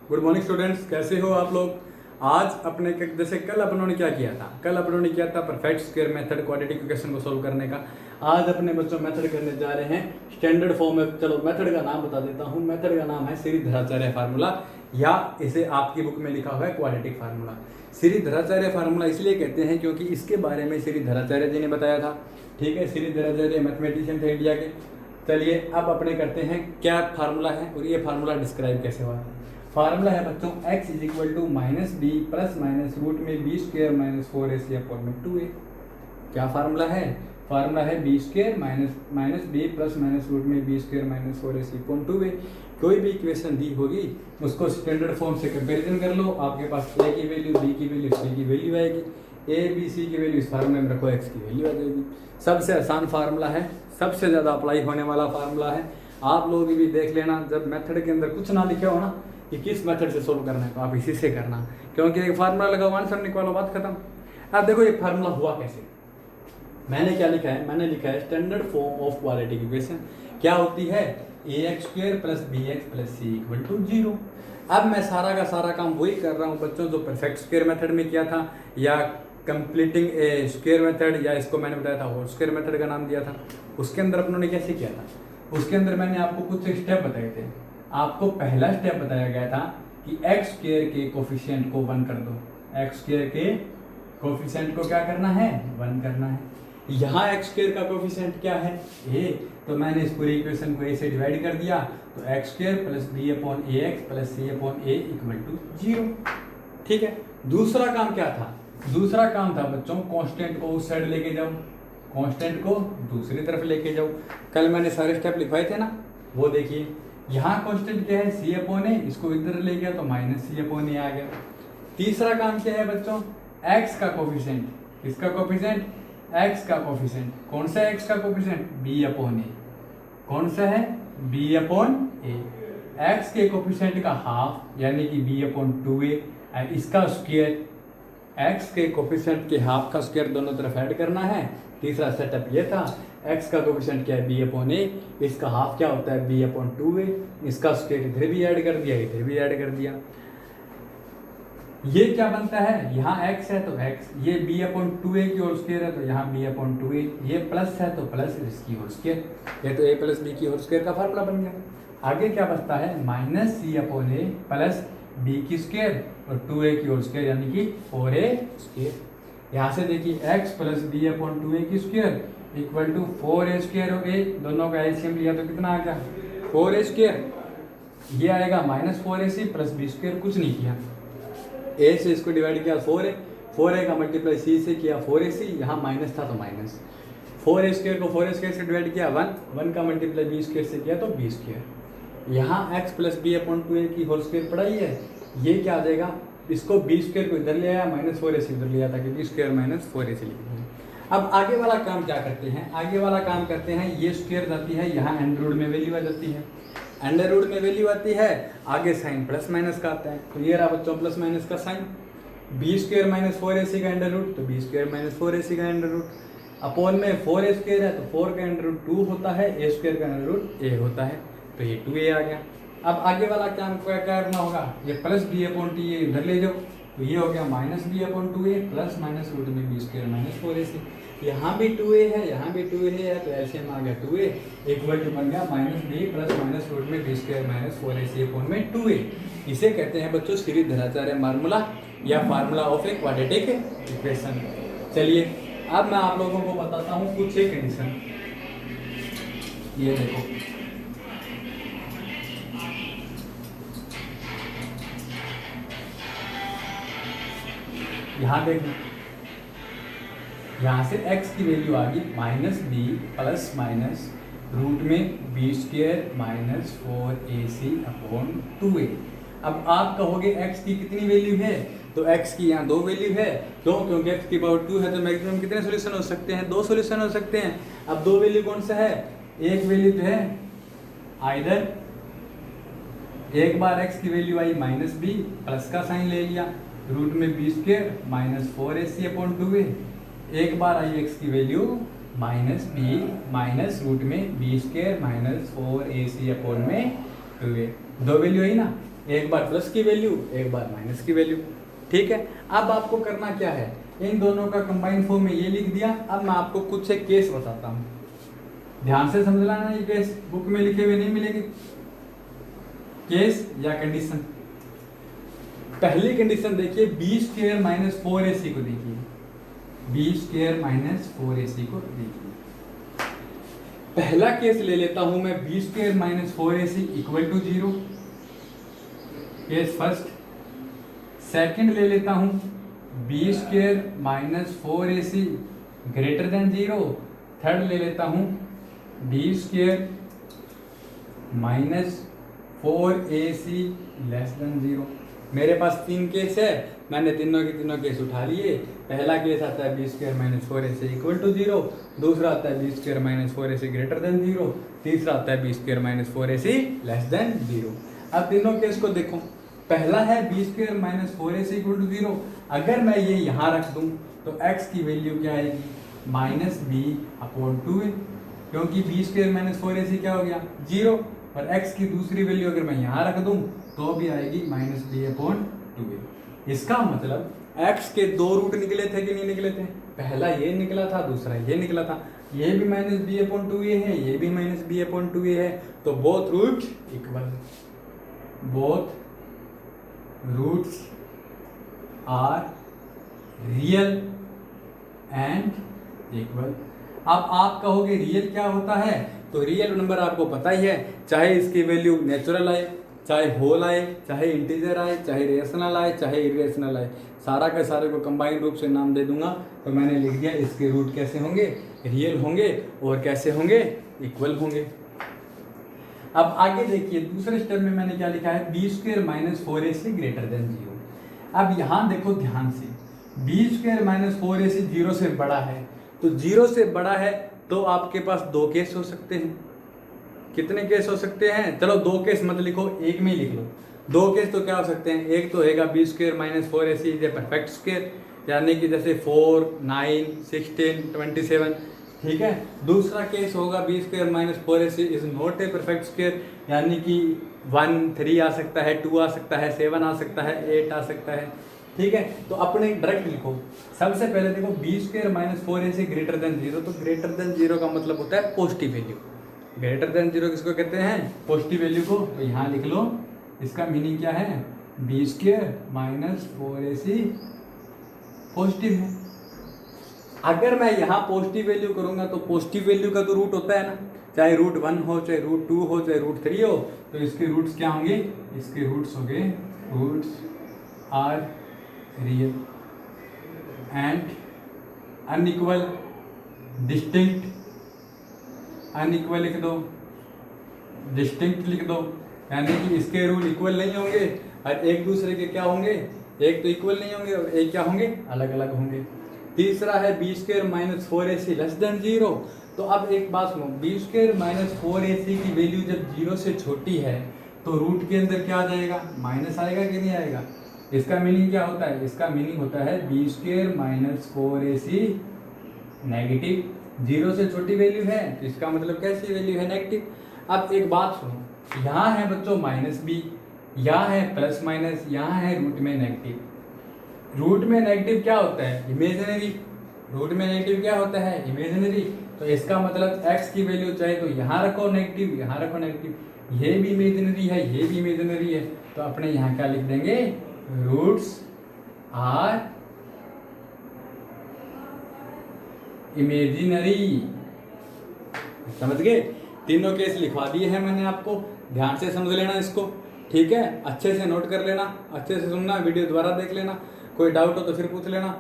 Good morning students, कैसे हो आप लोग। आज अपने जैसे कल अपनों ने क्या किया था, perfect square method quadratic equation को सोल्व करने का। आज अपने बच्चों मेथड करने जा रहे हैं स्टैंडर्ड फॉर्म में। चलो मेथड का नाम बता देता हूँ। मेथड का नाम है श्रीधराचार्य फार्मूला, या इसे आपकी बुक में लिखा हुआ है क्वाड्रेटिक फार्मूला। श्रीधराचार्य फार्मूला इसलिए कहते हैं क्योंकि इसके बारे में श्रीधराचार्य जी ने बताया था। ठीक है, श्रीधराचार्य मैथमेटिशियन थे इंडिया के। चलिए अब अपने करते हैं क्या फार्मूला है और ये फार्मूला डिस्क्राइब कैसे हुआ। फार्मूला है बच्चों x is equal to minus B plus minus root में B square minus 4ac upon में 2a। क्या फार्मूला है? फार्मूला है B square minus B plus minus root में B square minus 4ac upon 2a। कोई भी इक्वेशन दी होगी उसको स्टैंडर्ड फॉर्म से कंपेरिजन कर लो। आपके पास a की वैल्यू, b की वैल्यू, c की वैल्यू आएगी। a b c की वैल्यू इस फार्मूले में रखो, x की वैल्यू आ जाएगी। सबसे आसान फार्मूला है, सबसे ज़्यादा अप्लाई होने वाला फार्मूला है। आप लोग भी देख लेना, जब मेथड के अंदर कुछ ना लिखे हो ना कि किस मेथड से सोल्व करना है तो आप इसी से करना, क्योंकि एक फार्मूला लगाओ आंसर निकालो, बात खत्म। अब देखो ये फार्मूला हुआ कैसे। मैंने क्या लिखा है? मैंने लिखा है standard form of quadratic equation क्या होती है? ax² plus bx plus c equal to 0। अब मैं सारा का सारा काम वही कर रहा हूँ बच्चों जो परफेक्ट स्क्वायर मेथड में किया था, या कंप्लीटिंग ए स्क्वायर मेथड, या इसको मैंने बताया था होल स्क्वायर मेथड का नाम दिया था। उसके अंदर अपनों ने कैसे किया था? उसके अंदर मैंने आपको कुछ स्टेप बताए थे। आपको पहला स्टेप बताया गया था कि एक्स स्क्वायर के कोफिशिएंट को 1 कर दो। एक्स स्क्वायर के कोफिशिएंट को क्या करना है? 1 करना है। यहाँ एक्स स्क्वायर का कोफिशिएंट क्या है? a। तो मैंने इस पूरी इक्वेशन को a से डिवाइड कर दिया, तो X square plus B upon A X plus C upon A equal to 0। ठीक है, दूसरा काम क्या था? दूसरा काम था बच्चों कांस्टेंट को उस साइड लेके जाओ, कांस्टेंट को दूसरी तरफ लेके जाओ। कल मैंने सारे स्टेप लिखवाए थे ना, वो देखिए। यहाँ कांस्टेंट क्या है? c अपॉन ए, इसको इधर ले गया तो माइनस c अपॉन ए आ गया। तीसरा काम क्या है बच्चों? x का कोफिशिएंट। किसका कोफिशिएंट? x का कोफिशिएंट। कौन सा x का कोफिशिएंट? b अपॉन ए। कौन सा है? b अपॉन ए। x के कोफिशिएंट का हाफ यानी कि b अपॉन 2a, इसका स्क्वायर x के कोफिशिएंट के हाफ का स्क्वायर दोनों तरफ ऐड करना है। तीसरा सेटअप ये था, x का कोफिशिएंट क्या है? b अपॉन ए, इसका हाफ क्या होता है? b अपॉन 2a, इसका स्क्वायर इधर भी ऐड कर दिया, इधर भी ऐड कर दिया। ये क्या बनता है? यहाँ x है तो x, ये b अपॉन 2a की होल स्क्वायर है तो यहाँ b अपॉन 2a, ये प्लस है तो प्लस इसकी होल स्क्वायर, ये तो a प्लस b की होल स्क्वायर का फार्मूला बन गया। आगे क्या बचता है? माइनस c अपॉन ए प्लस b की स्क्वायर और 2a की होल स्क्वायर यानी कि 4a स्क्वायर। यहाँ से देखिए x plus B upon 2a की square equal to 4a square हो गई। दोनों का एलसीएम लिया तो कितना आ गया? 4a square. ये आएगा minus 4ac plus B square, कुछ नहीं किया, a से इसको डिवाइड किया 4a का मल्टीप्लाई c से किया 4ac, यहाँ माइनस था तो माइनस। 4a स्क्वायर को 4a स्क्वायर से डिवाइड किया 1 का मल्टीप्लाई b स्क्वायर से किया तो b स्क्वायर। यहाँ x plus B upon 2a की होल स्क्वायर पढ़ाई है, ये क्या आ जाएगा? इसको b स्क्वायर को इधर ले आया, माइनस 4ac इधर ले आया ताकि b स्क्वायर माइनस 4ac लिख दें। अब आगे वाला काम क्या करते हैं? आगे वाला काम करते हैं, ये स्क्वायर जाती है यहाँ अंडर रूट में वैल्यू आ जाती है, अंडर रूट में वैल्यू आती है, आगे साइन प्लस माइनस का आता है। तो ये रहा बच्चों प्लस माइनस का sign, b square minus 4ac का अंडर रूट तो b स्क्वायर माइनस 4ac का अंडर रूट अपॉन में 4a स्क्वायर है तो 4 का अंडर रूट 2 होता है, a स्क्वायर का अंडर रूट a होता है, तो ये 2a आ गया। अब आगे वाला काम क्या करना होगा? ये plus B upon T A इधर ले जाओ, तो ये हो गया minus B upon 2a plus minus root में बी स्क्वायर माइनस 4ac। यहाँ भी 2a है, यहाँ भी 2a है, तो एलसीएम आ गया 2a इक्वल टू बन गया minus B plus minus root में B square minus 4ac upon में 2a। इसे कहते हैं बच्चों श्रीधराचार्य फार्मूला या formula of a quadratic equation. चलिए अब मैं आप लोगों को बताता हूँ कुछ एक कंडीशन। ये देखो, यहाँ देखो, यहाँ से x की वैल्यू आ गई minus B plus minus root में B square minus 4ac upon 2a। अब आप कहोगे x की कितनी वैल्यू है? तो x की यहाँ 2 वैल्यू है। क्यों? क्योंकि x की पावर 2 है तो मैक्सिमम कितने सोल्यूशन हो सकते हैं? 2 सोल्यूशन हो सकते हैं। अब 2 वैल्यू कौन सा है? एक वैल्यू तो है आइदर, एक बार x की वैल्यू आई माइनस बी, प्लस का साइन ले लिया, रूट में B square minus 4ac upon 2a, एक बार आई x की value minus B minus root में B square minus 4ac upon में 2a। 2 वैल्यू आई ना, एक बार प्लस की वैल्यू, एक बार माइनस की वैल्यू। ठीक है, अब आपको करना क्या है, इन दोनों का कंबाइंड फॉर्म में ये लिख दिया। अब मैं आपको कुछ एक केस बताता हूँ, ध्यान से समझ लेना, ये केस बुक में लिखे हुए नहीं मिलेंगे। केस या कंडीशन, पहली कंडीशन देखिए, बी स्क्वायर माइनस 4ac को देखिए, बी स्क्वायर माइनस 4ac को देखिए। पहला केस ले लेता हूं मैं, B square minus 4ac equal to 0, case first. Second ले लेता हूं, B square minus 4ac greater than 0। Third ले लेता हूं, B square minus 4ac less than 0। मेरे पास 3 केस है, मैंने तीनों के तीनों केस उठा लिए। पहला केस आता है B square minus 4ac equal to 0, दूसरा आता है B square minus 4ac greater than 0, तीसरा आता है B square minus 4ac less than 0। अब तीनों केस को देखो, पहला है B square minus 4ac equal to 0। अगर मैं ये यहाँ रख दूँ तो x की वैल्यू क्या आएगी, माइनस बी अपॉन 2a, क्योंकि बी स्क्वायर माइनस 4ac क्या हो गया 0, और x की दूसरी वैल्यू अगर मैं यहाँ रख दूँ तो भी आएगी माइनस बी अपॉन 2a। इसका मतलब x के 2 रूट निकले थे कि नहीं निकले थे, पहला ये निकला था, दूसरा ये निकला था। ये भी माइनस बी अपॉन 2a है, ये भी माइनस बी अपॉन 2a है, तो both root equal, both roots are real and equal. अब आप कहोगे रियल क्या होता है, तो रियल नंबर आपको पता ही है, चाहे इसकी वैल्यू नेचुरल आए, चाहे होल आए, चाहे इंटीजर आए, चाहे रेशनल आए, चाहे इरेशनल आए, सारा का सारे को कंबाइंड रूप से नाम दे दूंगा। तो मैंने लिख दिया इसके रूट कैसे होंगे, रियल होंगे, और कैसे होंगे, इक्वल होंगे। अब आगे देखिए, दूसरे स्टेप में मैंने क्या लिखा है, B square minus 4ac greater than 0। अब यहाँ देखो ध्यान से, बी स्क्वायर माइनस 4ac 0 से बड़ा है, तो 0 से बड़ा है तो आपके पास 2 केस हो सकते हैं। कितने केस हो सकते हैं, चलो 2 केस मत लिखो, एक में ही लिख लो। 2 केस तो क्या हो सकते हैं, एक तो होगा B square minus 4ac is a perfect square, यानी कि जैसे 4, 9, 16, 27, ठीक है। दूसरा केस होगा B square minus 4ac is not a perfect square, यानी कि 1, 3 आ सकता है, 2 आ सकता है, 7 आ सकता है, 8 आ सकता है, ठीक है। तो अपने डायरेक्ट लिखो, सबसे पहले देखो B square minus 4ac greater than 0, तो ग्रेटर देन 0 का मतलब होता है पॉजिटिव वैल्यू। ग्रेटर देन 0 किसको कहते हैं, पॉजिटिव वैल्यू को। तो यहाँ लिख लो, इसका मीनिंग क्या है, B square minus 4ac positive है। अगर मैं यहाँ पॉजिटिव वैल्यू करूँगा तो पॉजिटिव वैल्यू का तो रूट होता है ना, चाहे रूट 1 हो, चाहे रूट 2 हो, चाहे रूट 3 हो, तो इसके रूट्स क्या होंगे, इसके रूट्स होंगे, roots are real and unequal, distinct, unequal लिख दो, डिस्टिंक्ट लिख दो, यानी कि इसके रूट इक्वल नहीं होंगे और एक दूसरे के क्या होंगे, एक तो इक्वल नहीं होंगे और एक क्या होंगे, अलग अलग होंगे। तीसरा है B square minus 4ac less than 0। तो अब एक बात सुनो, बी स्क्वायर माइनस 4ac की वैल्यू जब 0 से छोटी है तो रूट के अंदर क्या आ जाएगा, माइनस आएगा कि नहीं आएगा। इसका मीनिंग क्या होता है, इसका मीनिंग होता है B square minus 4ac negative, 0 से छोटी वैल्यू है तो इसका मतलब कैसी वैल्यू है, नेगेटिव। अब एक बात सुनो, यहाँ है बच्चों माइनस बी, यहाँ है प्लस माइनस, यहाँ है रूट में नेगेटिव। रूट में नेगेटिव क्या होता है, इमेजिनरी। रूट में नेगेटिव क्या होता है, इमेजिनरी। तो इसका मतलब x की वैल्यू चाहे तो यहाँ रखो नेगेटिव, यहाँ रखो नेगेटिव, ये भी इमेजिनरी है, ये भी इमेजिनरी है, तो अपने यहाँ क्या लिख देंगे, रूट्स आर इमेजिनरी। समझ गए, तीनों केस लिखवा दिए हैं मैंने आपको, ध्यान से समझ लेना इसको, ठीक है। अच्छे से नोट कर लेना, अच्छे से सुनना, वीडियो दोबारा देख लेना, कोई डाउट हो तो फिर पूछ लेना।